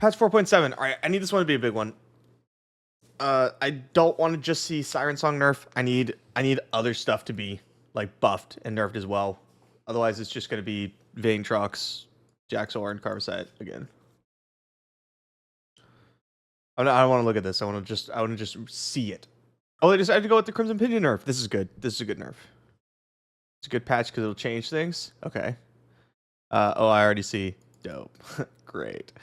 Patch 4.7. All right, I need this one to be a big one. I don't want to just see Siren Song nerf. I need other stuff to be like buffed and nerfed as well. Otherwise, it's just going to be Vayne Trucks, Jaxor, and Carvaset again. I don't want to look at this. I want to just see it. Oh, they decided to go with the Crimson Pigeon nerf. This is good. This is a good nerf. It's a good patch because it'll change things. Okay. Oh, I already see. Dope. Great.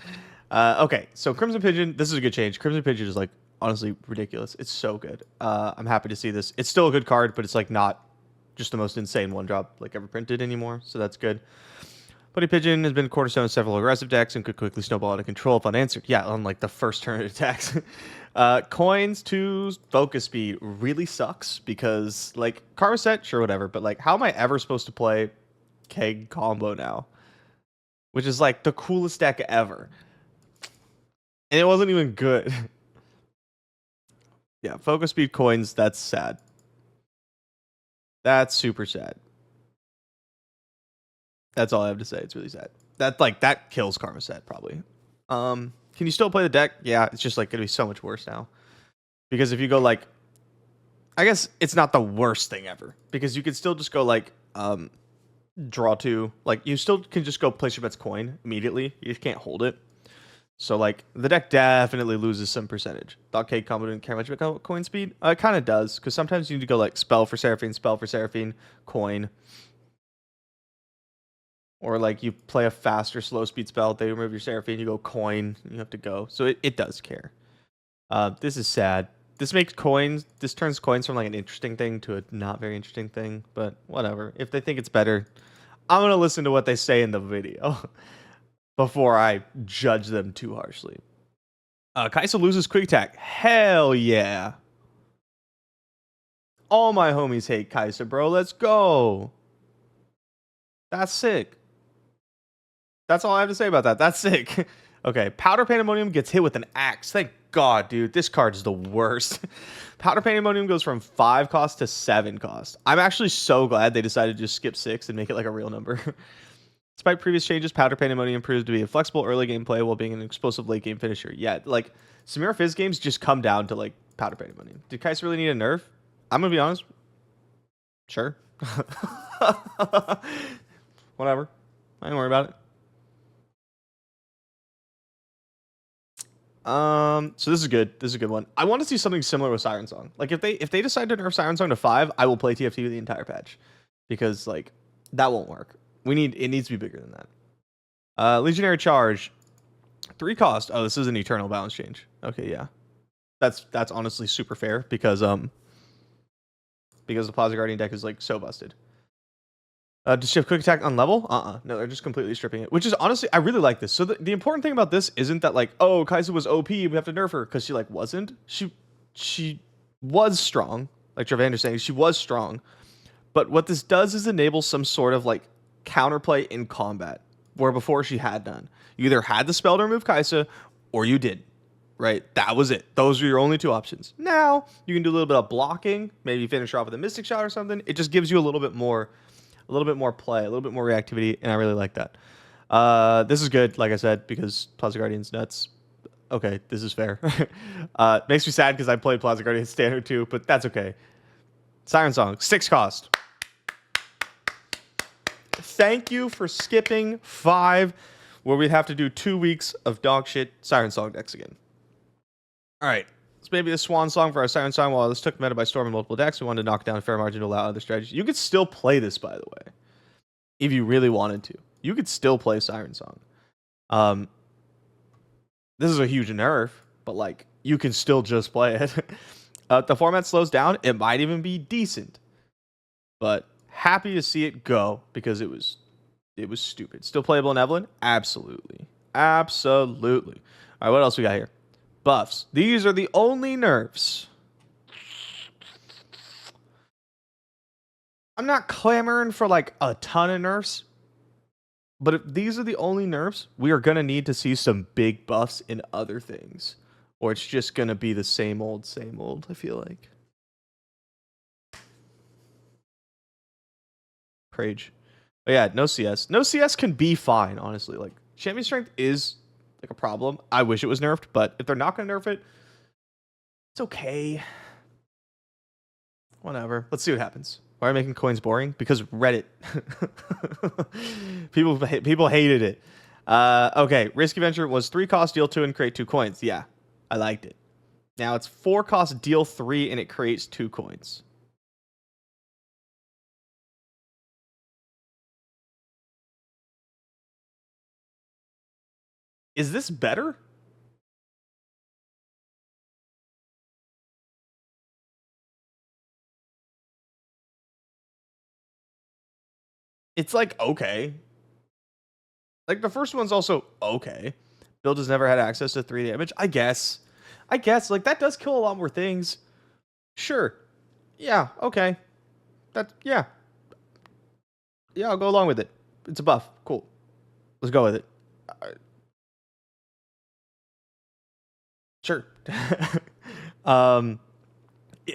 Okay, so Crimson Pigeon, this is a good change. Crimson Pigeon is like honestly ridiculous. It's so good. I'm happy to see this. It's still a good card, but it's like not just the most insane one drop like ever printed anymore. So that's good. Bloody Pigeon has been a cornerstone of several aggressive decks and could quickly snowball out of control if unanswered. Yeah, on like the first turn it attacks. Coins to focus speed really sucks because like Carvaset, sure, whatever, but like how am I ever supposed to play Keg combo now? Which is like the coolest deck ever. And it wasn't even good. Yeah, focus speed coins, that's sad. That's super sad. That's all I have to say. It's really sad. That kills Carvaset probably. Can you still play the deck? Yeah, it's just like gonna be so much worse now. Because if you go like, I guess it's not the worst thing ever. Because you could still just go like draw 2. Like you still can just go place your bets coin immediately. You just can't hold it. So like the deck definitely loses some percentage. Thought K combo didn't care much about coin speed. It kind of does because sometimes you need to go like spell for Seraphine, coin. Or like you play a faster slow speed spell, they remove your Seraphine, you go coin, you have to go. So it does care. This is sad. This turns coins from like an interesting thing to a not very interesting thing, but whatever. If they think it's better, I'm gonna listen to what they say in the video before I judge them too harshly. Kai'Sa loses quick attack. Hell yeah. All my homies hate Kai'Sa, bro. Let's go. That's sick. That's all I have to say about that. That's sick. Okay, Powder Pandemonium gets hit with an axe. Thank God, dude. This card is the worst. Powder Pandemonium goes from 5 cost to 7 cost. I'm actually so glad they decided to just skip 6 and make it like a real number. Despite previous changes, Powder Pandemonium proves to be a flexible early game play while being an explosive late game finisher. Yeah, like Samira Fizz games just come down to like Powder Pandemonium. Did Kai'Sa really need a nerf? I'm gonna be honest. Sure. Whatever. I ain't worry about it. So this is good. This is a good one. I want to see something similar with Siren Song. Like if they decide to nerf Siren Song to 5, I will play TFT the entire patch. Because like that won't work. It needs to be bigger than that. Legionary Charge. 3 cost. Oh, this is an eternal balance change. Okay, yeah. That's honestly super fair because the Plaza Guardian deck is like so busted. Does she have quick attack on level? No, they're just completely stripping it. Which is honestly, I really like this. So the important thing about this isn't that like, oh, Kai'Sa was OP, we have to nerf her, because she like wasn't. She was strong. Like Trevander's saying, she was strong. But what this does is enable some sort of like counterplay in combat, where before she had none. You either had the spell to remove Kai'Sa, or you didn't. Right? That was it. Those are your only 2 options. Now, you can do a little bit of blocking, maybe finish her off with a Mystic Shot or something. It just gives you a little bit more play, a little bit more reactivity, and I really like that. This is good, like I said, because Plaza Guardian's nuts. Okay, this is fair. Makes me sad because I played Plaza Guardian Standard too, but that's okay. Siren Song, 6 cost. Thank you for skipping 5, where we'd have to do 2 weeks of dog shit Siren Song decks again. All right. This may be the swan song for our Siren Song. While this took meta by storm in multiple decks, we wanted to knock down a fair margin to allow other strategies. You could still play this, by the way, if you really wanted to. You could still play Siren Song. This is a huge nerf, but like you can still just play it. The format slows down. It might even be decent, but happy to see it go because it was stupid. Still playable in Evelyn? Absolutely. Absolutely. All right, what else we got here? Buffs. These are the only nerfs. I'm not clamoring for like a ton of nerfs, but if these are the only nerfs, we are going to need to see some big buffs in other things, or it's just going to be the same old, I feel like. Prage. But yeah, no CS. No CS can be fine, honestly. Like, champion strength is like a problem. I wish it was nerfed, but if they're not going to nerf it, it's okay. Whatever. Let's see what happens. Why are making coins boring? Because Reddit. people hated it. Okay, Risky Venture was 3 cost, deal 2, and create 2 coins. Yeah, I liked it. Now it's 4 cost, deal 3, and it creates 2 coins. Is this better? It's like, okay. Like, the first one's also okay. Build has never had access to 3 damage. I guess. Like, that does kill a lot more things. Sure. Yeah, okay. Yeah. Yeah, I'll go along with it. It's a buff. Cool. Let's go with it. Sure.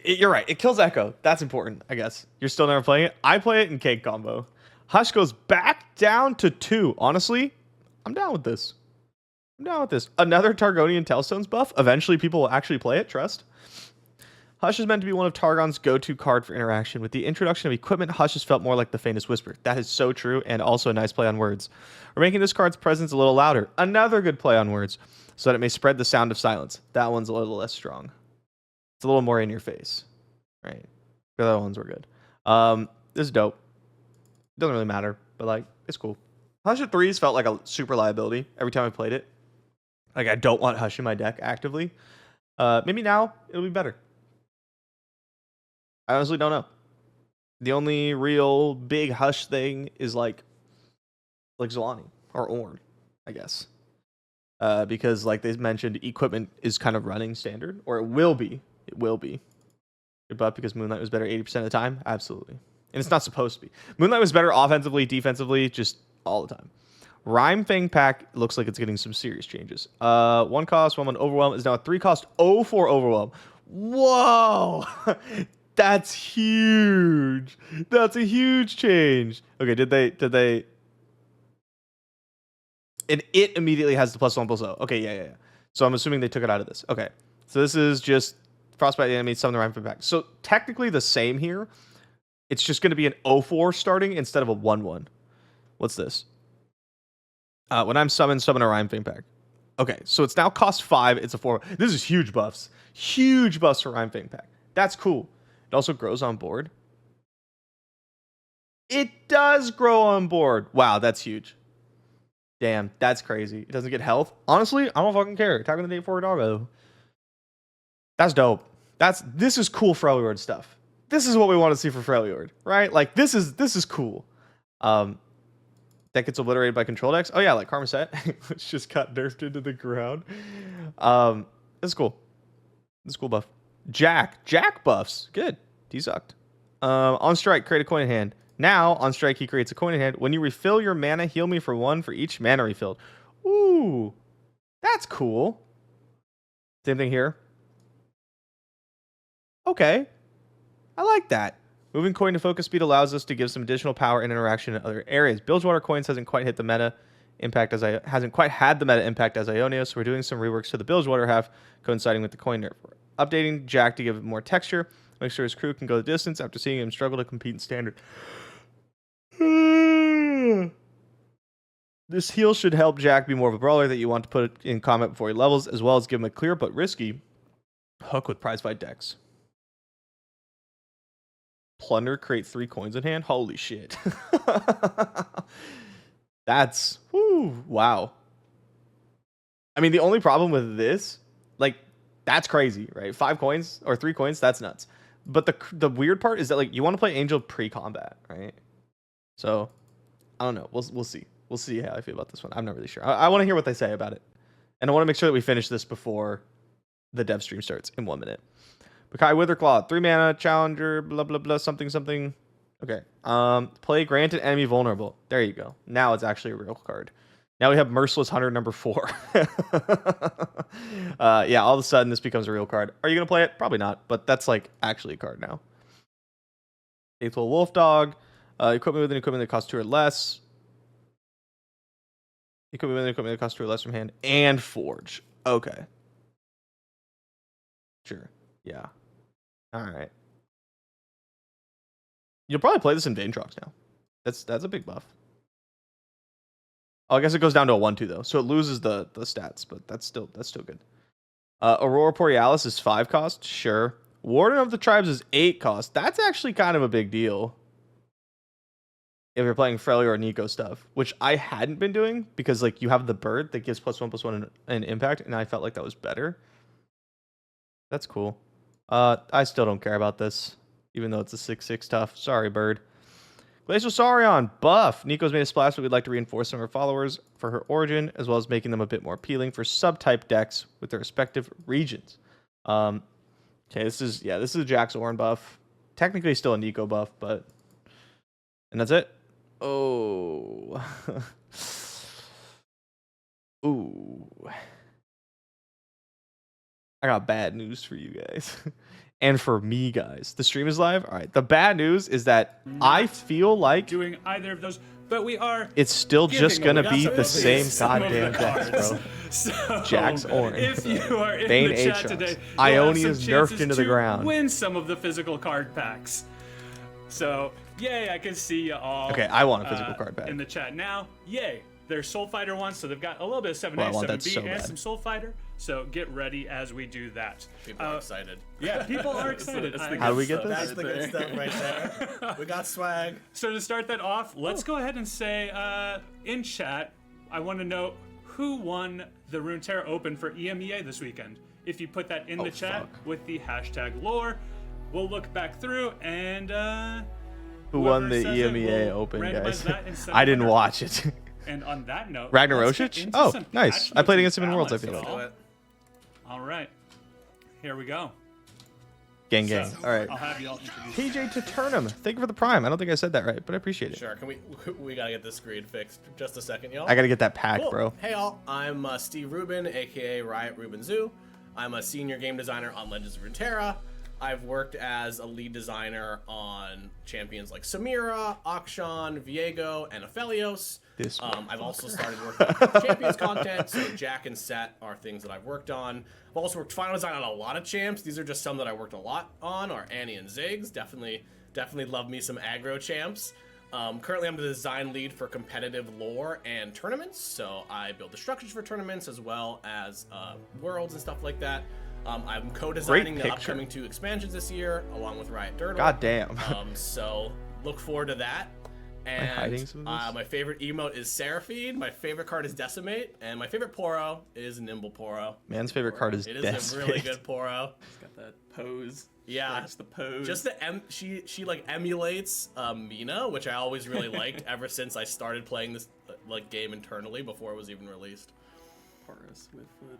You're right. It kills Echo. That's important, I guess. You're still never playing it? I play it in Cake Combo. Hush goes back down to 2. Honestly, I'm down with this. Another Targonian Tellstones buff. Eventually, people will actually play it. Trust. Hush is meant to be one of Targon's go-to card for interaction. With the introduction of equipment, Hush has felt more like the faintest whisper. That is so true, and also a nice play on words. We're making this card's presence a little louder. Another good play on words, so that it may spread the sound of silence. That one's a little less strong. It's a little more in your face, right? The other ones were good. This is dope. Doesn't really matter, but like, it's cool. Hush at 3s felt like a super liability every time I played it. Like, I don't want Hush in my deck actively. Maybe now it'll be better. I honestly don't know. The only real big Hush thing is like Zolani or Ornn, I guess. Because like they mentioned, equipment is kind of running standard, or it will be. It will be. Good buff because Moonlight was better 80% of the time? Absolutely. And it's not supposed to be. Moonlight was better offensively, defensively, just all the time. Rhyme Fang Pack looks like it's getting some serious changes. 1 cost, 1 Overwhelm is now a 3 cost 0-4 Overwhelm. Whoa! That's huge. That's a huge change. Okay, did they? And it immediately has the +1/+0. Okay, yeah. So I'm assuming they took it out of this. Okay, so this is just Frostbite enemy, summon the Rhyme Fang Pack. So technically the same here. It's just going to be an 0-4 starting instead of a 1-1. What's this? When I'm summon a Rhyme Fang Pack. Okay, so it's now cost 5. It's a 4. This is huge buffs. Huge buffs for Rhyme Fang Pack. That's cool. It also grows on board. It does grow on board. Wow, that's huge. Damn, that's crazy. It doesn't get health. Honestly, I don't fucking care. Attack on the day for a doggo. That's dope. This is cool Freljord stuff. This is what we want to see for Freljord, right? Like this is cool. That gets obliterated by control decks. Oh yeah, like Karmaset, which just got nerfed into the ground. This is cool. This is cool buff. Jack buffs. Good. He sucked. On strike, create a coin in hand. Now, on strike, he creates a coin in hand. When you refill your mana, heal me for 1 for each mana refilled. Ooh, that's cool. Same thing here. Okay. I like that. Moving coin to focus speed allows us to give some additional power and interaction in other areas. Bilgewater coins hasn't quite hit the meta impact hasn't quite had the meta impact as Ionia, so we're doing some reworks to the Bilgewater half, coinciding with the coin nerf. We're updating Jack to give it more texture, make sure his crew can go the distance after seeing him struggle to compete in standard. This heal should help Jack be more of a brawler that you want to put in combat before he levels, as well as give him a clear but risky hook with prize fight decks. Plunder, create 3 coins in hand. Holy shit. That's wow. I mean, the only problem with this, like, that's crazy, right? 5 coins or 3 coins, that's nuts. But the weird part is that like you want to play Angel pre-combat, right? So I don't know. We'll see. We'll see how I feel about this one. I'm not really sure. I want to hear what they say about it, and I want to make sure that we finish this before the dev stream starts in 1 minute. Bakai Witherclaw, 3 mana, challenger, blah, blah, blah, something. Okay. Play granted enemy vulnerable. There you go. Now it's actually a real card. Now we have Merciless Hunter number 4. Yeah, all of a sudden this becomes a real card. Are you going to play it? Probably not, but that's like actually a card now. Faithful Wolf Dog. Equipment with an equipment that costs 2 or less. Equipment that costs 2 or less from hand and forge. Okay. Sure. Yeah. All right. You'll probably play this in Vaintrox now. That's a big buff. Oh, I guess it goes down to a 1/2 though, so it loses the stats, but that's still good. Aurora Borealis is 5 cost, sure. Warden of the Tribes is 8 cost. That's actually kind of a big deal. If you're playing Frelia or Nico stuff, which I hadn't been doing because like you have the bird that gives +1/+1 in impact, and I felt like that was better. That's cool. I still don't care about this, even though it's a 6/6 tough. Sorry, bird. Glacial Saurion buff. Nico's made a splash, but we'd like to reinforce some of her followers for her origin, as well as making them a bit more appealing for subtype decks with their respective regions. Okay, this is a Jax Orin buff. Technically still a Nico buff, and that's it. Oh. Ooh. I got bad news for you guys. And for me, guys. The stream is live. All right. The bad news is that I feel like doing either of those, but we are. It's still just gonna be the same goddamn decks, bro. So, Jax Orin. If you are in Bane the chat Aatrox. today, Ionia's nerfed into the ground. Win some of the physical card packs. So yay! I can see you all. Okay, I want a physical card pack in the chat now. Yay! They're Soul Fighter ones, so they've got a little bit of 7A, 7B, and some Soul Fighter. So get ready as we do that. People are excited. Yeah, people are excited. How do we get this? That's the good stuff right there. We got swag. So to start that off, let's go ahead and say in chat, I want to know who won the Runeterra Open for EMEA this weekend. If you put that in the chat with the hashtag lore, we'll look back through and who won the EMEA Open, guys? I didn't watch it. And on that note, Ragnaroshich? Oh, nice. I played against him in Worlds, I feel like. All right. Here we go. Gang, gang. All right. I'll have y'all introduce. PJ to Turnham. Thank you for the prime. I don't think I said that right, but I appreciate it. Sure. Can we gotta get this screen fixed. Just a second, y'all. I gotta get that pack, cool. bro. Hey, y'all. I'm Steve Rubin, aka Riot Rubin Zoo. I'm a senior game designer on Legends of Runeterra. I've worked as a lead designer on champions like Samira, Akshan, Viego, and Aphelios. I've also started working on champions content, so Jack and Set are things that I've worked on. I've also worked final design on a lot of champs. These are just some that I worked a lot on, are Annie and Ziggs. Definitely love me some aggro champs. Currently, I'm the design lead for competitive lore and tournaments, so I build the structures for tournaments as well as worlds and stuff like that. I'm co-designing the upcoming 2 expansions this year, along with Riot Dirtle. God damn. So look forward to that. And my favorite emote is Seraphine. My favorite card is Decimate, and my favorite Poro is Nimble Poro. Man's favorite card is Decimate. It is a really good Poro. It's got that pose. Yeah, just the pose. Just the she like emulates Mina, which I always really liked ever since I started playing this like game internally before it was even released. Porous with foot.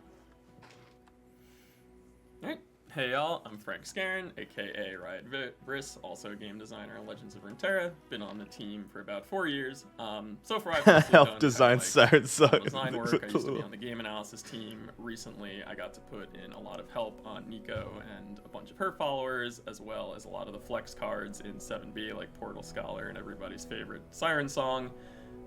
Alright. Hey y'all, I'm Frank Scarin, aka Riot Briss, also a game designer on Legends of Runeterra. Been on the team for about 4 years. So far I've helped design Siren Song. Design work. I used to be on the game analysis team. Recently I got to put in a lot of help on Nico and a bunch of her followers, as well as a lot of the flex cards in 7B like Portal Scholar and everybody's favorite Siren Song.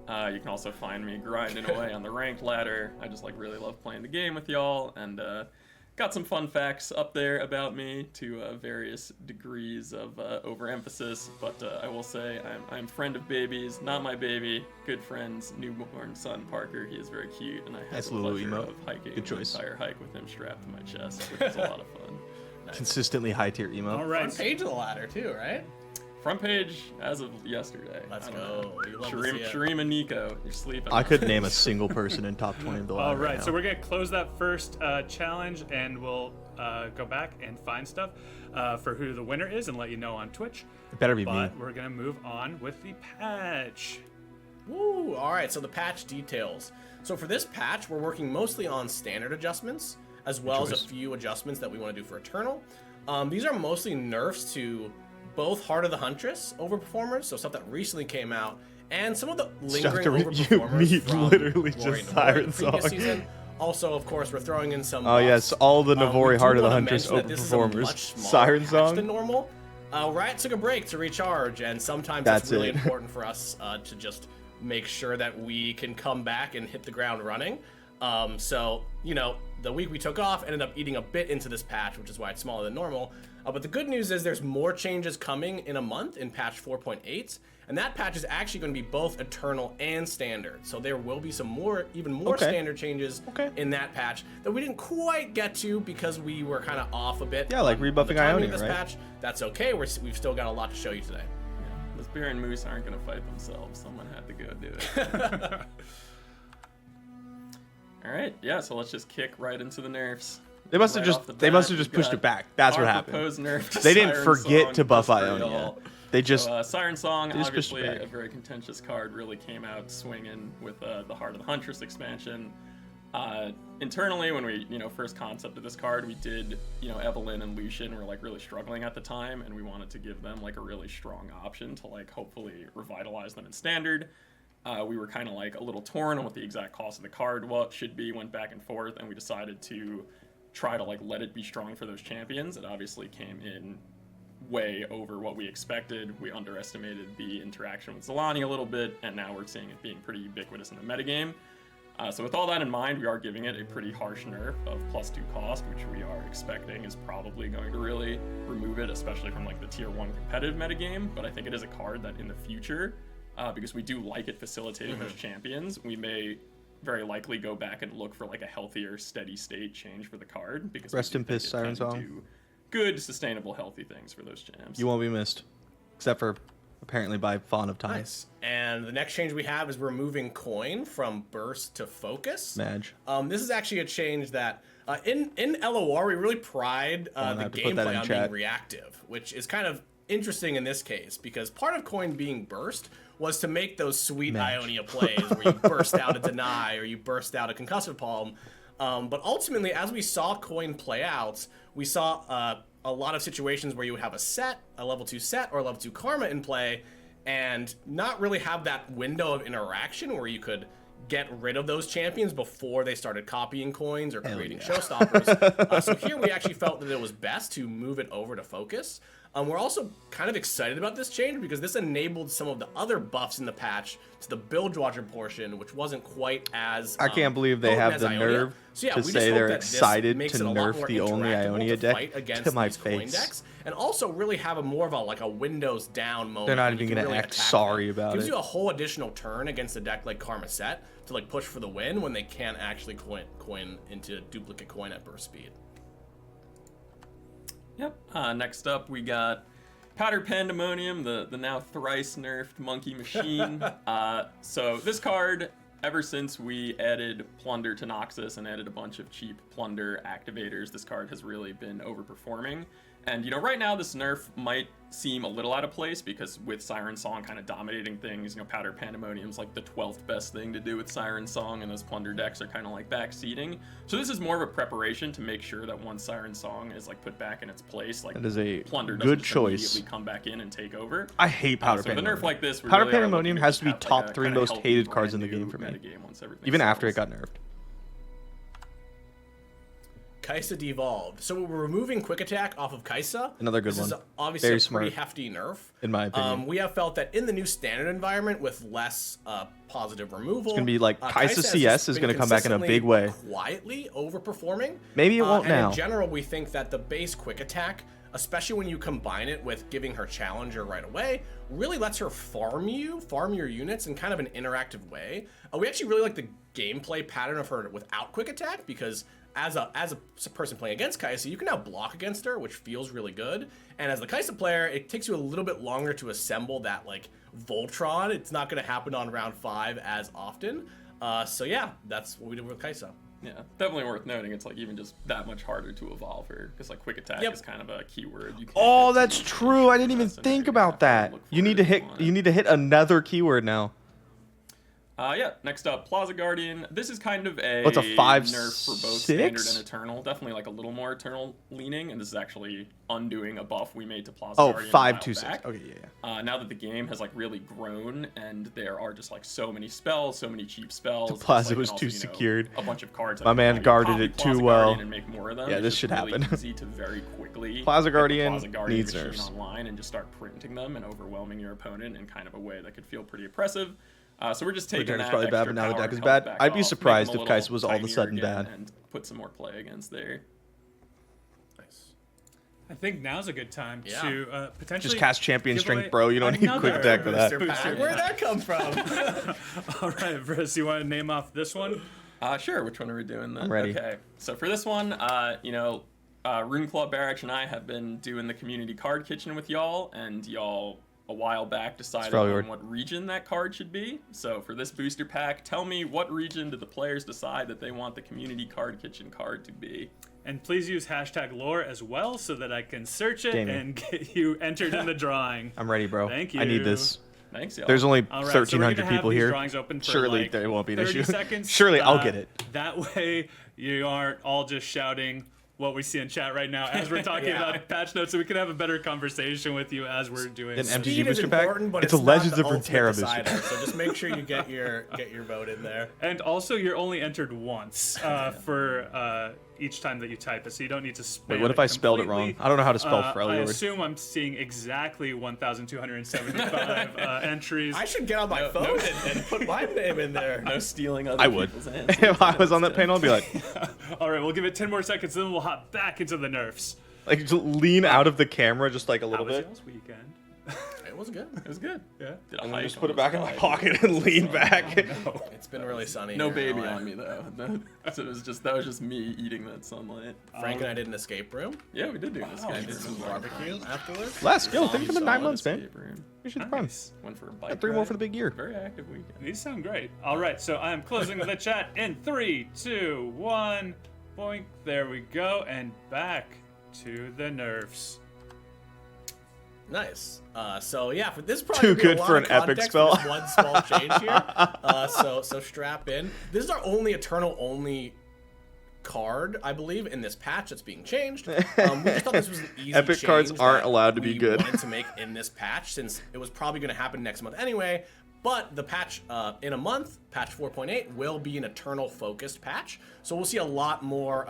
You can also find me grinding away on the ranked ladder. I just really love playing the game with y'all, and got some fun facts up there about me to various degrees of overemphasis, but I will say I'm friend of babies, not my baby, good friends, newborn son Parker. He is very cute, and I had the pleasure of hiking an entire hike with him strapped to my chest, which is a lot of fun. Consistently high tier emo. All right, front page of the ladder too, right? Front page as of yesterday. Let's go. Sharima Nico, you're sleeping. I couldn't name a single person in top 20 of the ladder. All right, so we're gonna close that first challenge, and we'll go back and find stuff for who the winner is, and let you know on Twitch. It better be me. But we're gonna move on with the patch. Woo! All right, so the patch details. So for this patch, we're working mostly on standard adjustments, as well as a few adjustments that we want to do for Eternal. These are mostly nerfs to both Heart of the Huntress overperformers, so stuff that recently came out, and some of the lingering overperformers from literally just Siren Song. Season. Also, of course, we're throwing in some. Oh yes, all the Navori Heart of the Huntress overperformers. Siren Song. Than normal. Riot took a break to recharge, and sometimes it's really important for us to just make sure that we can come back and hit the ground running. So, you know, the week we took off ended up eating a bit into this patch, which is why it's smaller than normal. But the good news is there's more changes coming in a month in patch 4.8, and that patch is actually going to be both Eternal and Standard. So there will be some more, even more Standard changes in that patch that we didn't quite get to because we were kind of off a bit. Yeah, like rebuffing Ionia, this right? Patch. That's okay. We've still got a lot to show you today. Yeah, the Spear and Moose aren't going to fight themselves. Someone had to go do it. All right, yeah. So let's just kick right into the nerfs. They must have just pushed it back. That's what happened. They didn't forget to buff Ionia. They just Siren Song, obviously a very contentious card, really came out swinging with the Heart of the Huntress expansion. Internally, when we first concepted this card, we did Evelyn and Lucian were like really struggling at the time, and we wanted to give them like a really strong option to like hopefully revitalize them in Standard. We were kind of like a little torn on what the exact cost of the card should be. Went back and forth, and we decided to try to like let it be strong for those champions. It obviously came in way over what we expected. We underestimated the interaction with Zilani a little bit, and now we're seeing it being pretty ubiquitous in the metagame. So with all that in mind, we are giving it a pretty harsh nerf of +2 cost, which we are expecting is probably going to really remove it, especially from like the tier 1 competitive metagame. But I think it is a card that in the future, because we do like it facilitating those champions, we may very likely go back and look for like a healthier, steady state change for the card. Because rest in peace, Siren Song. Do good, sustainable, healthy things for those champs. You won't be missed, except for apparently by Fawn of Time. Nice. And the next change we have is we're moving Coin from Burst to Focus. Maj. This is actually a change that in LOR we really pride the gameplay on being reactive, which is kind of interesting in this case because part of Coin being Burst was to make those sweet Ionia plays where you burst out a Deny or you burst out a Concussive Palm. But ultimately, as we saw Coin play out, we saw a lot of situations where you would have a level 2 set or a level 2 Karma in play and not really have that window of interaction where you could get rid of those champions before they started copying coins or creating showstoppers. So here we actually felt that it was best to move it over to Focus. We're also kind of excited about this change because this enabled some of the other buffs in the patch to the Bilge Watcher portion, which wasn't quite as I can't believe they have the nerve to say they're excited to nerf the only Ionia deck to my face. And also really have a more of a Windows down moment. They're not even going to act sorry about it. Gives you a whole additional turn against a deck like Karma Set to like push for the win when they can't actually coin into duplicate coin at burst speed. Yep. Next up, we got Powder Pandemonium, the now thrice nerfed monkey machine. So this card, ever since we added Plunder to Noxus and added a bunch of cheap Plunder activators, this card has really been overperforming. And, right now this nerf might seem a little out of place because with Siren Song kind of dominating things, Powder Pandemonium's like the 12th best thing to do with Siren Song, and those Plunder decks are kind of like backseating. So this is more of a preparation to make sure that once Siren Song is like put back in its place, like that is a Plunder good doesn't choice. Immediately come back in and take over. I hate Powder So Pandemonium. with a nerf like this, Powder Pandemonium has to be top 3 most hated cards in the game for me, even after it got nerfed. Kai'Sa devolved. So we're removing Quick Attack off of Kai'Sa. Another good this one. This is obviously very a smart, pretty hefty nerf. In my opinion. We have felt that in the new standard environment with less positive removal, it's going to be like Kai'Sa CS is going to come back in a big way. Quietly overperforming. Maybe it won't now. In general, we think that the base Quick Attack, especially when you combine it with giving her Challenger right away, really lets her farm your units in kind of an interactive way. We actually really like the gameplay pattern of her without Quick Attack because as a person playing against Kai'Sa, you can now block against her, which feels really good. And as the Kai'Sa player, it takes you a little bit longer to assemble that like Voltron. It's not going to happen on round 5 as often. So yeah, that's what we did with Kai'Sa. Yeah, definitely worth noting. It's like even just that much harder to evolve her because like Quick Attack is kind of a keyword. Oh, that's true. I didn't even think about that. You need to hit another keyword now. Yeah, next up, Plaza Guardian. This is kind of a, it's a 5, nerf for both 6? Standard and Eternal. Definitely like a little more Eternal leaning, and this is actually undoing a buff we made to Plaza Guardian. Oh, 5, 2, 6. Okay, yeah. Now that the game has like really grown, and there are just like so many spells, so many cheap spells. The Plaza was also, too secured. A bunch of cards. My man guarded it too well. And make more of them. Yeah, this should really happen. Easy to very quickly. Plaza Guardian needs machine nerfs online and just start printing them and overwhelming your opponent in kind of a way that could feel pretty oppressive. So we're just taking Return is that probably bad, extra but now the power deck is and bad. health back I'd be off, surprised make if them a Kai'Sa little was all of a tinier sudden again, bad. and put some more play against there. Nice. I think now's a good time Yeah. to potentially Just cast Champion give Strength, away bro. You don't need quick another attack for that. Booster pack. Where'd that come from? All right, Briss, you want to name off this one? Sure. Which one are we doing then? I'm ready. Okay. So for this one, Rune Club Barrach and I have been doing the community card kitchen with y'all, and y'all a while back decided probably on weird. what region that card should be. So for this booster pack, tell me what region did the players decide that they want the community card kitchen card to be? And please use hashtag lore as well so that I can search it Damn it. and get you entered in the drawing. I'm ready, bro. Thank I need you. this. Thanks, y'all. There's only All right, so we're 1,300 gonna have people these here. drawings open for Surely like there won't be an 30 issue. seconds. Surely I'll get it. That way you aren't all just shouting what we see in chat right now as we're talking Yeah. about patch notes, so we can have a better conversation with you as we're doing. An this. MTG Speed is booster pack? important, but It's it's a not Legends the of ultimate Runeterra booster decider, pack. So just make sure you get your vote in there. And also, you're only entered once for each time that you type it, so you don't need to spam Wait, what if I spelled it wrong? completely. I don't know how to spell I Freljord. assume I'm seeing exactly 1,275 entries. I should get on my phone and put my name in there. No stealing other I would. people's answers. If I was on that panel, I'd be like, All right, we'll give it 10 more seconds, then we'll hop back into the nerfs. just lean out of the camera just like a How little was bit. y'all's weekend? It was good. It was good. Yeah. Did a And then hike just put on it back the in my side. pocket and lean back. It's been really sunny. No here in baby LA. on me though. So that was just me eating that sunlight. Frank and I did an escape room. Yeah, we did do this. I did some barbecue afterwards. Let's go. Think for the 9 Solid months, man. escape room. We should fun. Nice. Went for a bike Got 3 more ride. for the big year. Very active weekend. These sound great. All right, so I am closing the chat in 3, 2, 1. Boink. There we go. And back to the nerfs. Nice. So yeah, for this probably Too be a good lot for of an epic context spell. for this one small change here. So strap in. This is our only Eternal only card, I believe, in this patch that's being changed. We just thought this was an easy Epic cards change aren't that allowed to be we good. wanted to make in this patch since it was probably going to happen next month anyway. But the patch in a month, patch 4.8, will be an Eternal focused patch. So we'll see a lot more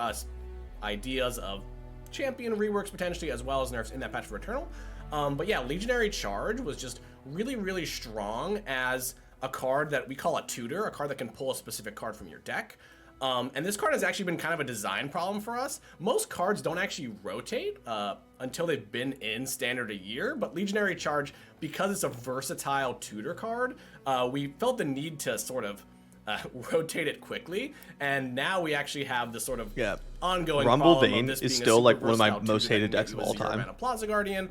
ideas of champion reworks potentially, as well as nerfs in that patch for Eternal. But yeah, Legionary Charge was just really, really strong as a card that we call a tutor, a card that can pull a specific card from your deck. And this card has actually been kind of a design problem for us. Most cards don't actually rotate until they've been in Standard a year, but Legionary Charge, because it's a versatile tutor card, we felt the need to sort of rotate it quickly, and now we actually have the sort of ongoing Rumble problem Vein of this is being a still super like one of my versatile most tutor hated that decks of can all use a time. Mana Plaza Guardian.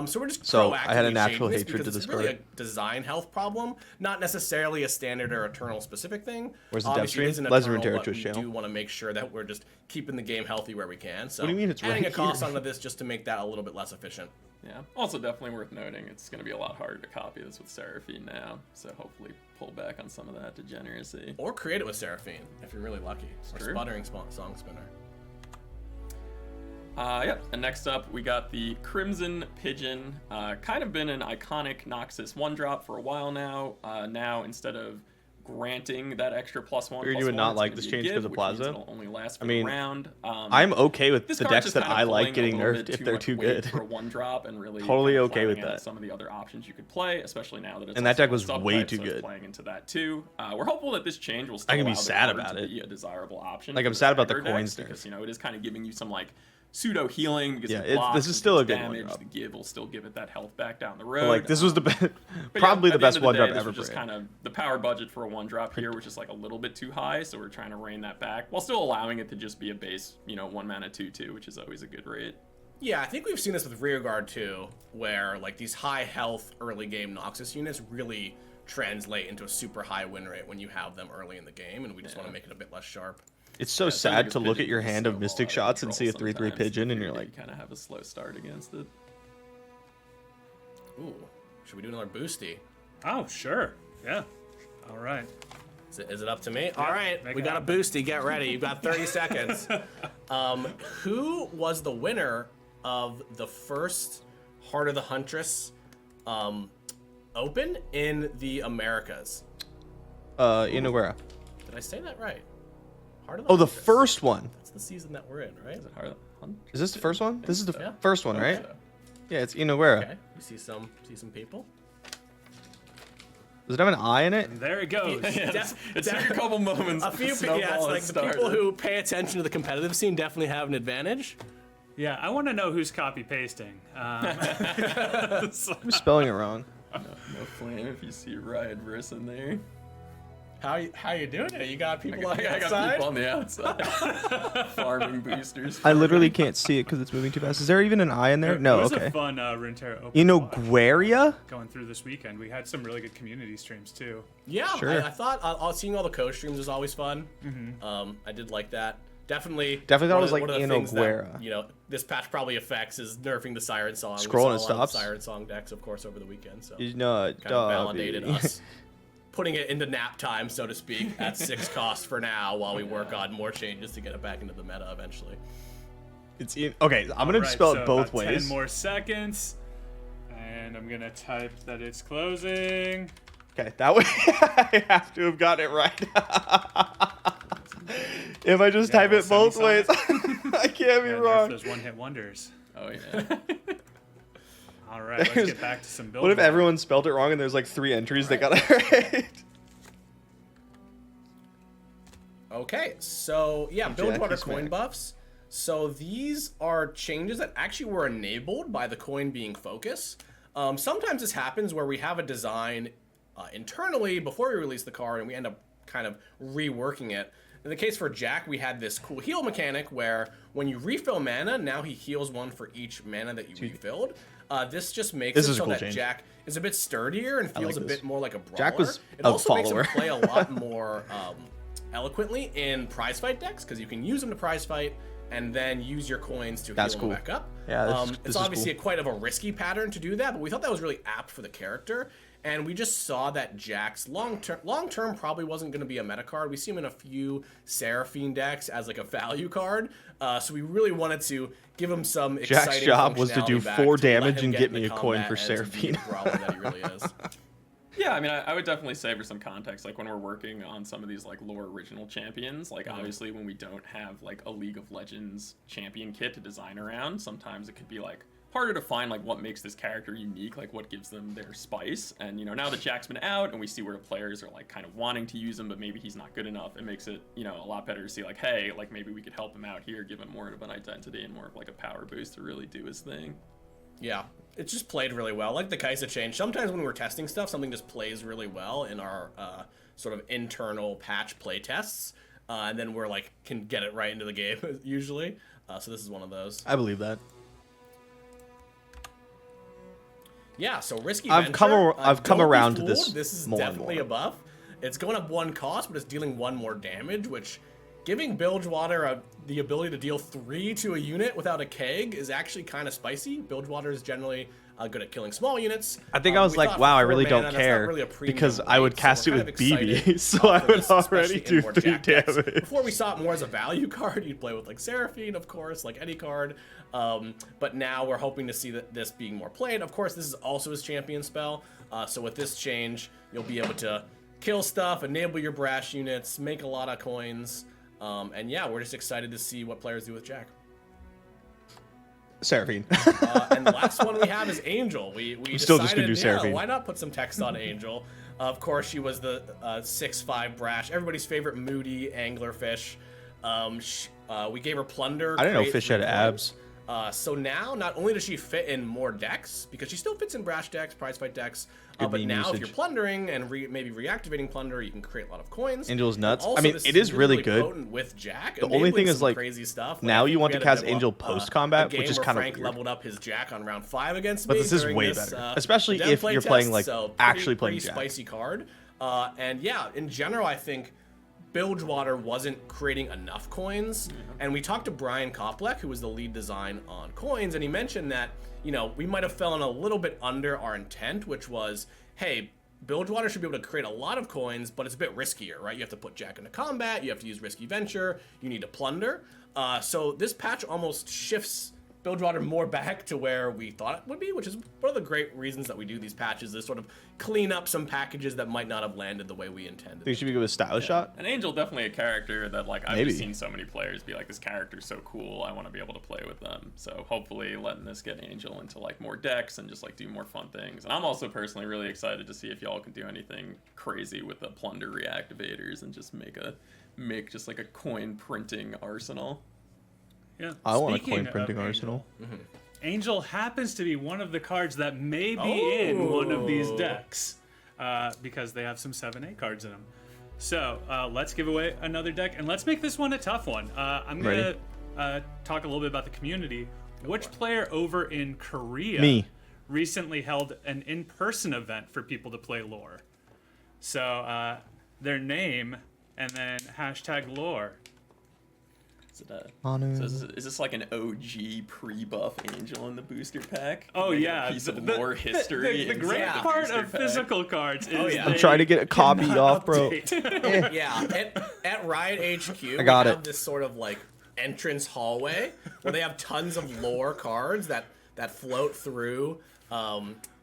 So we're just So I had a proactively natural changing hatred to because this it's really card. a design health problem, not necessarily a Standard or Eternal specific thing. Where's the dev Obviously, it is stream? an Legends of Eternal, Runeterra but Twitch we channel. do want to make sure that we're just keeping the game healthy where we can. So What do you mean it's adding right a cost here? onto this just to make that a little bit less efficient. Yeah. Also, definitely worth noting, it's going to be a lot harder to copy this with Seraphine now. So hopefully, pull back on some of that degeneracy. Or create it with Seraphine if you're really lucky. Or True. Sputtering Song Spinner. Yep. And next up, we got the Crimson Pigeon. Kind of been an iconic Noxus 1-drop for a while now. Now, instead of granting that extra +1, Weird you would not like this change because of Plaza. It'll only last for I mean, the round. I'm okay with This the card's decks just that kind of I like pulling a getting little nerfed bit if too they're much too weight good. for a 1-drop, and really Totally kind of okay with flattening out that. some of the other options you could play, especially now that it's And that also deck a was way subtype, too so it's good. playing into that too. We're hopeful that this change will still I can be allow the sad card about to it. be a desirable option. Like, for I'm sad about the stagger coins decks nerf. because it is kind of giving you some like pseudo healing because Yeah, it it's- blocks, this is and still a takes good damage. 1-drop. The give will still give it that health back down the road. But, like, this was the best, But yeah, probably at the best end of 1-drop day, ever this was for just it. kind of the power budget for a 1-drop here, which is like a little bit too high, so we're trying to rein that back while still allowing it to just be a base, 1 mana 2/2, which is always a good rate. Yeah, I think we've seen this with Rearguard too, where like these high health early game Noxus units really translate into a super high win rate when you have them early in the game, and we just want to make it a bit less sharp. It's so Yeah, sad to Thunder's look at Pigeon your can hand of snowball Mystic out of Shots and see a control 3/3 sometimes. pigeon, and you're You like, kind of have a slow start against it. Ooh, should we do another boosty? Oh, sure. Yeah. All right. Is it up to me? All right, make we it got a happen. boosty. Get ready. You've got 30 seconds. Who was the winner of the first Heart of the Huntress Open in the Americas? Inawera. Did I say that right? Heart of Oh, the Huntress. first one. That's the season that we're in, right? Is it hard? Is this the first one? This is the Yeah. first one, right? So. Yeah, it's Inawera. Okay. You see some people. Does it have an eye in it? And there it goes. It took a couple moments. A few, but the yeah, it's snowball like has the people started. who pay attention to the competitive scene definitely have an advantage. Yeah, I want to know who's copy pasting. I'm spelling it wrong. No flame if you see Riot Verse in there. How you doing it? You got people on the I got outside? people on the outside. Farming boosters. I literally can't see it because it's moving too fast. Is there even an eye in there? No, It was okay. a fun Runeterra open You know, watch Gueria? going through this weekend. We had some really good community streams too. Yeah, Sure. I thought seeing all the co-streams was always fun. I did like that. Definitely Definitely thought it one was of- like one of the Ino things that, Guerra. You know, this patch probably affects is nerfing the Siren song. Scroll and we it saw a lot of stops. Siren song decks, of course, over the weekend. So You know, kind of validated us putting it into nap time, so to speak, at 6 cost for now, while we work on more changes to get it back into the meta eventually. It's okay. I'm gonna Alright, spell so it both about ways. 10 more seconds, and I'm gonna type that it's closing. Okay, that way I have to have gotten it right. If I just type it both ways, I can't be Yeah, nerf wrong. those one-hit wonders. Oh yeah. All right, let's get back to some build. What if work. everyone spelled it wrong and there's like 3 entries that got it right? Okay, so yeah, build water Jacky coin smack. buffs. So these are changes that actually were enabled by the coin being focus. Sometimes this happens where we have a design internally before we release the card and we end up kind of reworking it. In the case for Jack, we had this cool heal mechanic where when you refill mana, now he heals 1 for each mana that you refilled. This just makes This it is a so cool that change. Jack is a bit sturdier and feels like a this. bit more like a brawler. Jack was it a also makes follower. him play a lot more eloquently in prize fight decks because you can use them to prize fight and then use your coins to That's heal cool. them back up. Yeah, this it's is obviously cool. quite of a risky pattern to do that, but we thought that was really apt for the character. And we just saw that Jack's long term probably wasn't going to be a meta card. We see him in a few Seraphine decks as like a value card. So we really wanted to give him some Jack's exciting job was to do functionality back 4 to let damage him and get get into me a coin combat for and to be Seraphine. the brawler that he really is. Yeah, I mean, I would definitely say for some context, like when we're working on some of these like lore original champions, like obviously when we don't have like a League of Legends champion kit to design around, sometimes it could be like harder to find like what makes this character unique, like what gives them their spice. And you know, now that Jack's been out and we see where players are like kind of wanting to use him, but maybe he's not good enough, it makes it, you know, a lot better to see like, hey, like maybe we could help him out here, give him more of an identity and more of like a power boost to really do his thing. Yeah, it just played really well. Like the Kaisa change, sometimes when we're testing stuff, something just plays really well in our sort of internal patch play tests. And then we're like, can get it right into the game, usually. So this is one of those. I believe that. Yeah, so risky I've venture. come don't be around to fooled, this This is more and definitely more. a buff. It's going up 1 cost, but it's dealing 1 more damage, which giving Bilgewater the ability to deal 3 to a unit without a keg is actually kind of spicy. Bilgewater is generally good at killing small units. I think I was We like, thought wow, I for really 4 don't mana, that's not care really a premium because I would rate, so cast we're it kind with of excited, BB, so I for would this, already especially in do more 3 Jack decks. damage. Before we saw it more as a value card, you'd play with like Seraphine, of course, like any card. But now we're hoping to see that this being more played. Of course, this is also his champion spell. So with this change, you'll be able to kill stuff, enable your brash units, make a lot of coins. And yeah, we're just excited to see what players do with Jack. Seraphine. And the last one we have is Angel. We still decided, just gonna do Seraphine. why not put some text on Angel? Of course, she was the 6/5 brash, everybody's favorite moody anglerfish. We gave her plunder. I didn't know create fish 3 had coins. abs. So now, not only does she fit in more decks, because she still fits in brash decks, prize fight decks, Good but meme now if usage. you're plundering and maybe reactivating plunder, you can create a lot of coins. Angel's nuts. Also, I mean, this it is really good. potent with Jack. The only enabling thing is, some like, crazy stuff. now I you think want we to had cast develop, Angel post-combat, a game which is where kind of Frank weird. leveled up his Jack on round 5 against But me. this is during way this, better, especially dev if play you're playing, like, so actually playing pretty Jack. spicy card. And yeah, in general, I think Bilgewater wasn't creating enough coins. And we talked to Brian Koplek, who was the lead design on coins, and he mentioned that, you know, we might have fallen a little bit under our intent, which was, hey, Bilgewater should be able to create a lot of coins, but it's a bit riskier, right? You have to put Jack into combat, you have to use Risky Venture, you need to plunder. So this patch almost shifts Bilgewater more back to where we thought it would be, which is one of the great reasons that we do these patches, is sort of clean up some packages that might not have landed the way we intended. Think you should be good with Stylish Shot? And Angel definitely a character that like I've just seen so many players be like, this character's so cool, I want to be able to play with them. So hopefully letting this get Angel into like more decks and just like do more fun things. And I'm also personally really excited to see if y'all can do anything crazy with the plunder reactivators and just make just like a coin printing arsenal. Yeah. I want a Speaking coin of printing Angel, arsenal. Angel happens to be one of the cards that may be in one of these decks because they have some 7A cards in them. So let's give away another deck, and let's make this one a tough one. I'm going to talk a little bit about the community. Which player over in Korea recently held an in-person event for people to play lore? So their name and then hashtag lore. So is this like an OG pre-buff Angel in the booster pack? Oh like yeah, a piece of lore history. The great part of physical cards is I'm trying to get a copy off, bro. Yeah, at Riot HQ, we have this sort of like entrance hallway where they have tons of lore cards that float through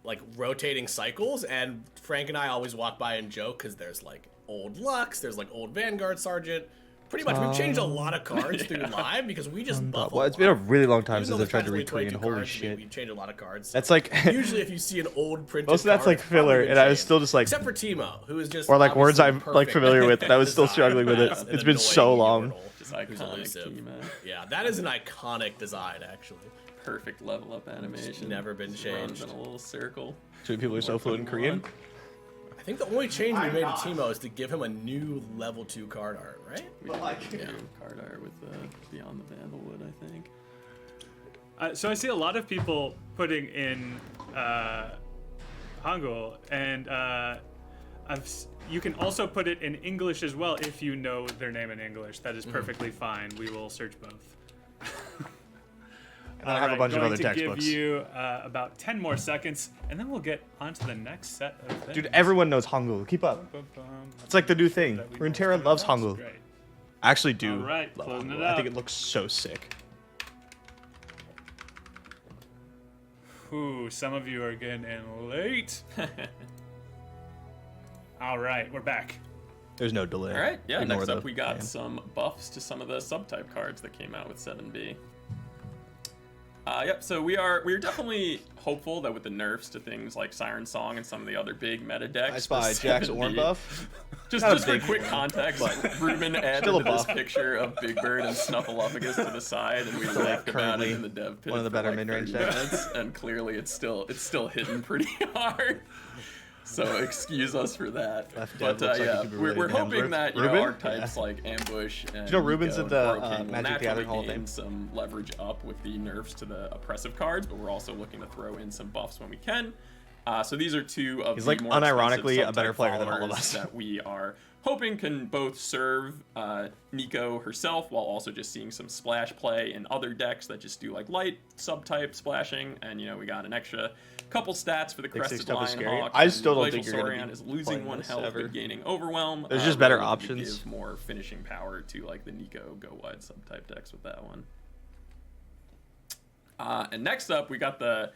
like rotating cycles, and Frank and I always walk by and joke because there's like old Lux, there's like old Vanguard Sergeant. Pretty much, we've changed a lot of cards through live because we just buff. Well, it's been a really long time since I've tried to read Korean. Holy shit! We changed a lot of cards. That's like usually if you see an old printed. Most of that's like filler, and I was still just like. Except for Timo, who is just. Or like words I'm like familiar with, and I was still struggling with it. It's been so long. Just iconic Timo. Yeah, that is an iconic design, actually. Perfect level up animation. Never been changed. In a little circle. Too many people are so fluent in Korean. I think the only change we made to Timo is to give him a new level 2 card art, right? Yeah, card art with Beyond the Vandalwood, I think. So I see a lot of people putting in Hangul, and you can also put it in English as well if you know their name in English. That is perfectly fine. We will search both. And I have a bunch of other textbooks. Going to give you about 10 more seconds, and then we'll get on to the next set of things. Dude, everyone knows Hangul. Keep up. It's like the new thing. Runeterra loves Hangul. I actually do love Hangul. I think it looks so sick. Ooh, some of you are getting in late. All right, we're back. There's no delay. All right, yeah, next up we got some buffs to some of the subtype cards that came out with 7B. Yep, so we're definitely hopeful that with the nerfs to things like Siren Song and some of the other big meta decks. I spy Jack's Orn buff. Just for quick context, Ruben added this picture of Big Bird and Snuffleupagus to the side, and we laughed about it in the dev pit. One of the better mid-range decks. And clearly it's still hitting pretty hard. So excuse us for that. But yeah, we're hoping that archetypes like Ambush and Ruben's in the Magic the Gathering Hall of gain Fame. some leverage up with the nerfs to the oppressive cards, but we're also looking to throw in some buffs when we can. So these are two of the more unironically expensive a better player than all of followers us. that we are hoping can both serve Nico herself while also just seeing some splash play in other decks that just do like light subtype splashing, and we got an extra couple stats for the Crested Lionhawk. I still don't think Glacial you're gonna Saurian is losing 1 health ever. but gaining Overwhelm. There's just better we're looking to options. give more finishing power to like the Nico go wide subtype decks with that one. And next up we got the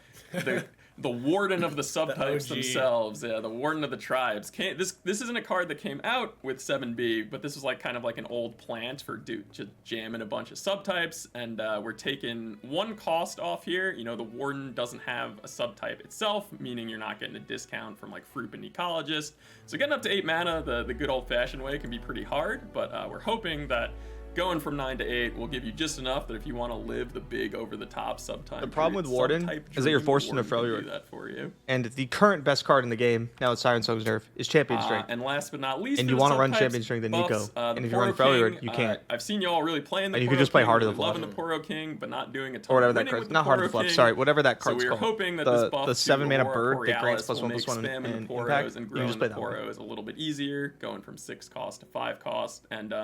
warden of the subtypes themselves, the warden of the tribes. This isn't a card that came out with 7B, but this was like kind of like an old plant for just jamming a bunch of subtypes, and we're taking 1 cost off here. The warden doesn't have a subtype itself, meaning you're not getting a discount from like Fruip and Ecologist. So getting up to 8 mana the good old-fashioned way can be pretty hard, but we're hoping that going from 9 to 8 will give you just enough that if you want to live the big over-the-top subtype. The problem with Warden is that you're forced into Freljord. Do that for you. And the current best card in the game, now it's Siren Song's nerf, is Champion Strength. And last but not least, and you want to run Champion Strength in Nico. And if you run Freljord, you can't. I've seen y'all really playing the and you Poro could just play King, Harder really the Fluff. loving the Poro King, but not doing a ton Or whatever of that winning card's with not the Harder Poro the Fluff. King. Sorry, whatever that card's So we're called. hoping that this buff The 7-mana bird that grants will make +1/+1 spam and Poros impact. and You growing just the play that one. Poros a little bit easier, going from 6 cost to 5 cost. And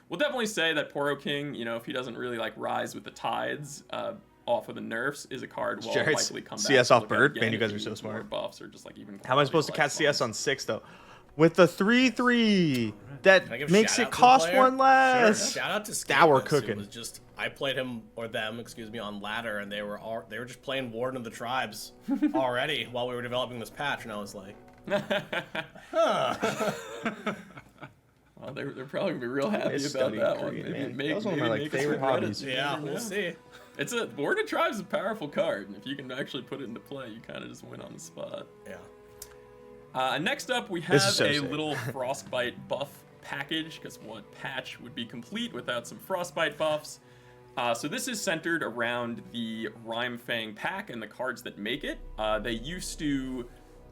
we'll definitely say that Poro King, if he doesn't really like rise with the tides off of the nerfs, is a card will likely come back. CS to off look at bird? again Man, you guys if are so need more smart. Buffs or just like even How am I supposed to quality cast of life CS on 6 though? With the 3/3 that Can I give makes shout it out to the cost player? 1 less. Shout out to Now we're Skipus, who cooking. was just I played him or them, excuse me, on ladder, and they were just playing Warden of the Tribes already while we were developing this patch, and I was like, huh. Well, they're probably gonna be real happy about studying that Korean, one. man. Maybe That was one of my, like, make us favorite regret it. hobbies. Yeah, we'll see. It's a Warden of Tribes is a powerful card, and if you can actually put it into play, you kind of just win on the spot. Yeah. Next up, we This have is so a sick. little Frostbite buff package, because what patch would be complete without some Frostbite buffs? So this is centered around the Rhymefang pack and the cards that make it. They used to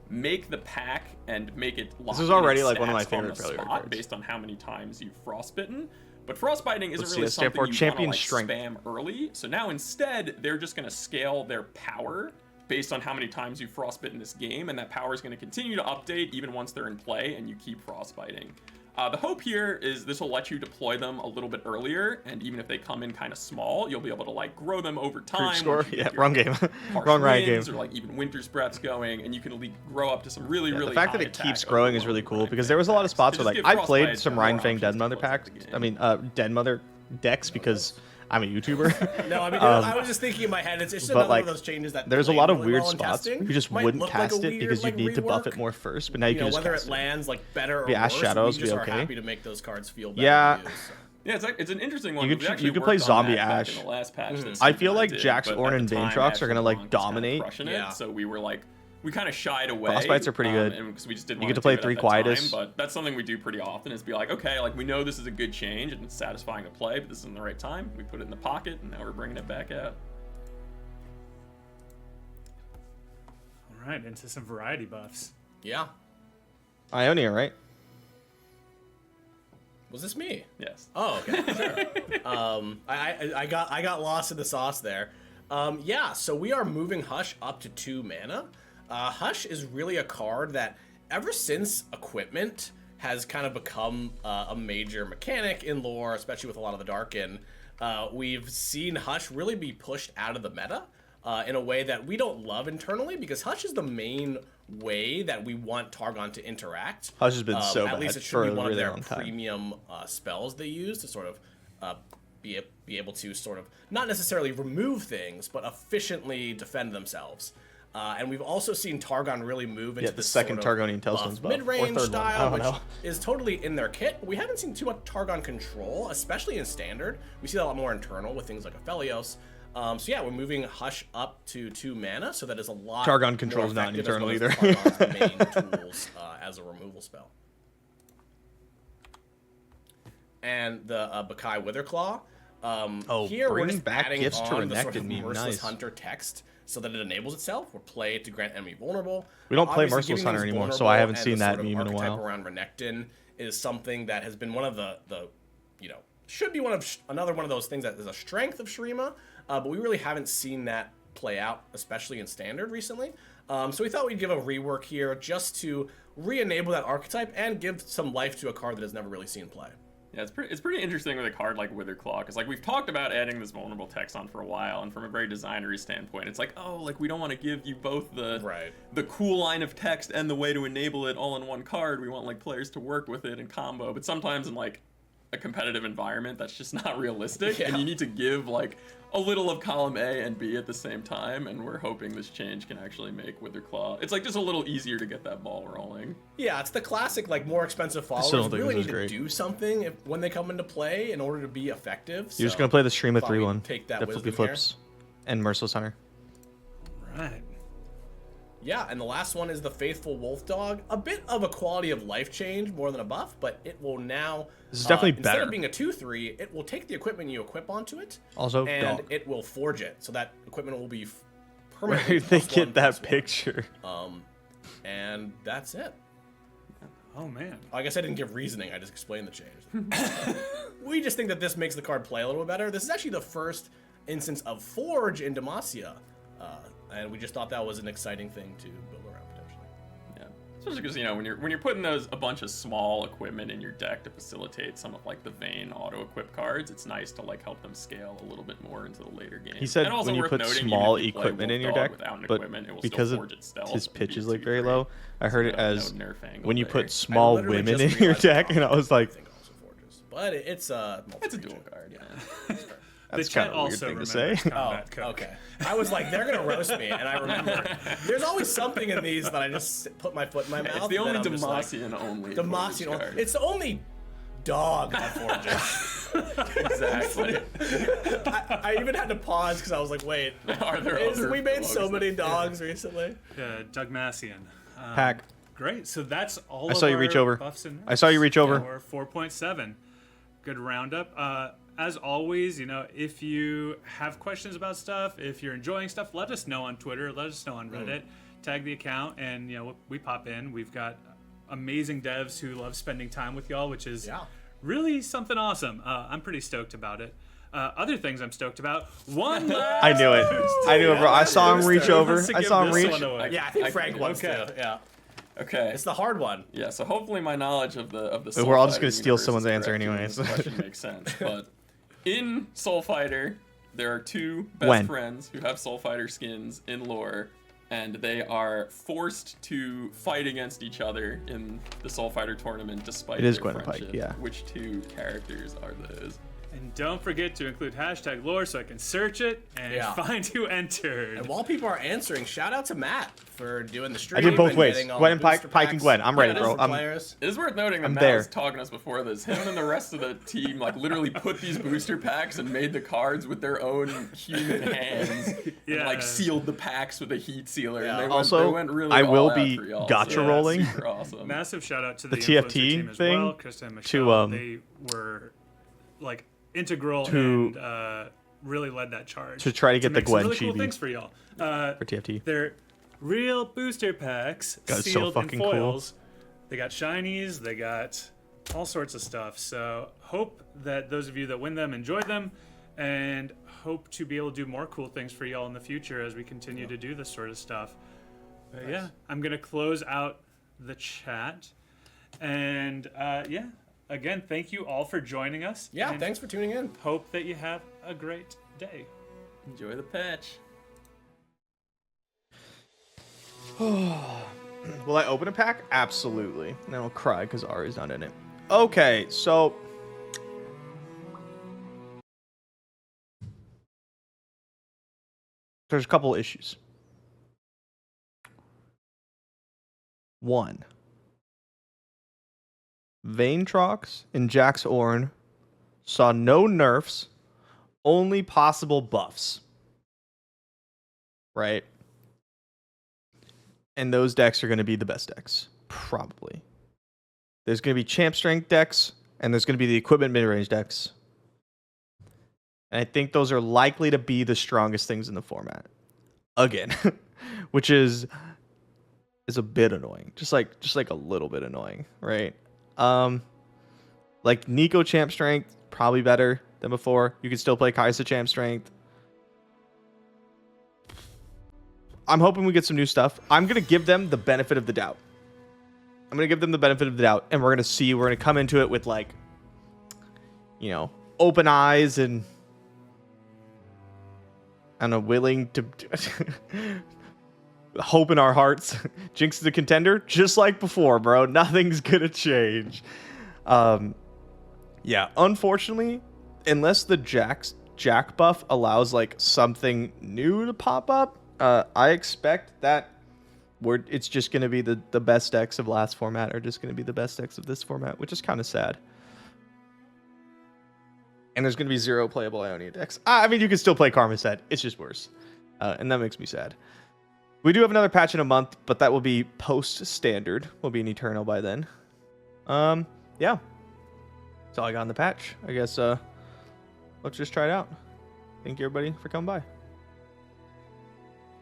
make the pack and make it lock is in already, its like, one of my stats on favorite the failure spot cards. based on how many times you've frostbitten. But frostbiting isn't Let's see, really that stand something for you champion want to strength. spam early. So now instead, they're just going to scale their power based on how many times you frostbitten this game, and that power is going to continue to update even once they're in play and you keep frostbiting. The hope here is this will let you deploy them a little bit earlier, and even if they come in kind of small, you'll be able to like grow them over time. Creep score? once you Yeah, get your wrong game. harsh Wrong Riot winds game. Or like even Winter's Breaths going, and you can grow up to some really, really The fact that high it keeps attack growing is overload really cool, Rhymefang because there was a lot of packs. spots To where, just like, give I played Frostbite some more Rhymefang options Dead to Mother close out packs. the I game. mean, Dead Mother decks because I'm a YouTuber. No, I mean, Um, I was just thinking in my head, it's just but, another like, one of those changes that There's a played lot of really weird well in spots testing. where you just Might wouldn't look like a cast it weird, because you like, need to buff rework. it more first, but now you You can know, just whether cast it it. lands like better or The Ash worse, Shadows we be just are okay. happy to make those cards feel better Yeah. to use. So. Yeah, it's an interesting one. You could We ch- actually you could play worked on Zombie that back Ash. in the last patch that I Steve feel and like did, Jax, but Ornn, at and the Bane time, Trox are gonna, like, Ash was kinda dominate. crushing Yeah. it, so we were like, we kind of shied away. Frostbites are pretty good. Because we just didn't You want get to play do it 3 at that time, Quietus. but that's something we do pretty often is be like, okay, like we know this is a good change and it's satisfying to play, but this isn't the right time. We put it in the pocket, and now we're bringing it back out. All right, into some variety buffs. Yeah. Ionia, right? Was this me? Yes. Oh, okay. Sure. I got lost in the sauce there. Yeah, so we are moving Hush up to 2 mana. Hush is really a card that ever since equipment has kind of become a major mechanic in lore, especially with a lot of the Darkin, we've seen Hush really be pushed out of the meta in a way that we don't love internally, because Hush is the main way that we want Targon to interact. Hush has been so At least bad it should for be a one of really their long time. premium spells they use to sort of be able to sort of not necessarily remove things, but efficiently defend themselves. And we've also seen Targon really move into the this second sort of Targonian Tailstone's buff, or mid-range third one, I style, don't which know. is totally in their kit. But we haven't seen too much Targon control, especially in Standard. We see that a lot more internal with things like Aphelios. So yeah, we're moving Hush up to 2 mana, so that is a lot. Targon control is more not effective, internal as well as either. Targon's main tools as a removal spell. And the Bakai Witherclaw. Here we're bringing just back adding gifts to on the sort Renekton of meme, Merciless nice. Hunter text so that it enables itself. We're play to grant enemy vulnerable. We don't play Obviously, Merciless giving Hunter things anymore, so I haven't vulnerable seen and the that sort of meme in a archetype while. around Renekton is something that has been one of the should be one of another one of those things that is a strength of Shurima, but we really haven't seen that play out, especially in Standard recently. So we thought we'd give a rework here just to re-enable that archetype and give some life to a card that has never really seen play. Yeah, it's pretty interesting with a card like Witherclaw, because like we've talked about adding this vulnerable text on for a while, and from a very designery standpoint, it's like, oh, like we don't want to give you both the cool line of text and the way to enable it all in one card. We want like players to work with it in combo, but sometimes in like a competitive environment that's just not realistic, and you need to give like a little of column A and B at the same time, and we're hoping this change can actually make Witherclaw, it's like just a little easier to get that ball rolling. Yeah, it's the classic, like, more expensive still followers don't think really this need is great. to do something when they come into play in order to be effective. You're just gonna play the stream of thought we'd 3-1. take that The flippy wisdom here. flips and Merciless Hunter. Right. Yeah, and the last one is the Faithful Wolf Dog. A bit of a quality of life change more than a buff, but it will now... This is definitely instead better. of being a 2/3, it will take the equipment you equip onto it, Also, and dog. it will forge it, so that equipment will be Where permanently did they +1, get that +1. picture? And that's it. Oh man. I guess I didn't give reasoning, I just explained the change. We just think that this makes the card play a little bit better. This is actually the first instance of Forge in Demacia, and we just thought that was an exciting thing to build around potentially. Yeah, especially because you know when you're putting a bunch of small equipment in your deck to facilitate some of like the Vayne auto equip cards, it's nice to like help them scale a little bit more into the later game. He said And also when you worth put noting, small even if you play equipment in your Wolf deck, Dog without an but equipment, it will because still of forge its stealth his and pitch be is a like very 2/3. low, I heard it No as nerf angle when you there. put small literally women just in your realized deck, that and I was like, I think also forges, but it's That's a dual card. Yeah. That's chat kind of a weird also thing to remembers say. Combat Oh, Cook. okay. I was like, they're gonna roast me, and I remember. There's always something in these that I just put my foot in my mouth. It's the only and then I'm just like, Demacian only. Demacian. forged card. It's the only dog I forged. Exactly. I even had to pause because I was like, wait. Are there other We made dogs so many that- dogs recently. Doug Massian. Pack. Great. So that's all. I saw you reach over. Buffs and I saw you reach over. We're 4.7. Good roundup. As always, if you have questions about stuff, if you're enjoying stuff, let us know on Twitter. Let us know on Reddit. Tag the account, and we pop in. We've got amazing devs who love spending time with y'all, which is really something awesome. I'm pretty stoked about it. Other things I'm stoked about. One last I knew it. I knew it, bro. I saw him reach over. Wants to I give saw him this reach. one away. Yeah, I think Frank wants okay. to. Yeah, Okay. it's the hard one. Yeah, so hopefully my knowledge of the We're all just Soul gonna Fighter steal universe someone's is answer correct, and anyways. this question makes sense. But in Soul Fighter, there are two best When? friends who have Soul Fighter skins in lore, and they are forced to fight against each other in the Soul Fighter tournament despite It is their Gwen and friendship. Pike, yeah. Which two characters are those? And don't forget to include hashtag lore so I can search it and find who entered. And while people are answering, shout out to Matt for doing the stream. I did both and ways. getting all Gwen the and booster Pike and packs. Gwen. I'm ready, Yeah, bro. for I'm- players. It is worth noting that I'm Matt there. was talking to us before this. Him and the rest of the team literally put these booster packs and made the cards with their own human hands. Yeah. And sealed the packs with a heat sealer. Yeah. And Also, they went really I will all out be for y'all, gotcha so rolling. Super awesome. Massive shout out to the TFT influencer team as thing well, Krista and Michelle. They were integral To- and really led that charge to try to get the make some Gwen really cool chibi. things for y'all. For TFT. They're real booster packs God, it's so sealed in fucking cool. foils. They got shinies. They got all sorts of stuff. So hope that those of you that win them enjoy them, and hope to be able to do more cool things for y'all in the future as we continue to do this sort of stuff. But yeah, I'm gonna close out the chat, and again, thank you all for joining us. Yeah, and thanks for tuning in. Hope that you have a great day. Enjoy the patch. Will I open a pack? Absolutely. And I'll cry because Ari's not in it. Okay, so there's a couple issues. One, Vaintrox and Jax Orn saw no nerfs, only possible buffs. Right? And those decks are going to be the best decks, probably. There's going to be champ strength decks, and there's going to be the equipment mid-range decks. And I think those are likely to be the strongest things in the format. Again, which is a bit annoying. Just like a little bit annoying, right? Like Nico champ strength, probably better than before. You can still play Kaisa champ strength. I'm hoping we get some new stuff. I'm going to give them the benefit of the doubt. And we're going to see. We're going to come into it with open eyes and willing to hope in our hearts. Jinx is a contender, just like before, bro. Nothing's going to change. Yeah, unfortunately, unless the Jack buff allows something new to pop up, I expect that it's just going to be the best decks of last format are just going to be the best decks of this format, which is kind of sad. And there's going to be 0 playable Ionia decks. I mean, you can still play Karma Set. It's just worse. And that makes me sad. We do have another patch in a month, but that will be post-standard. We'll be an Eternal by then. Yeah. That's all I got in the patch. I guess let's just try it out. Thank you, everybody, for coming by.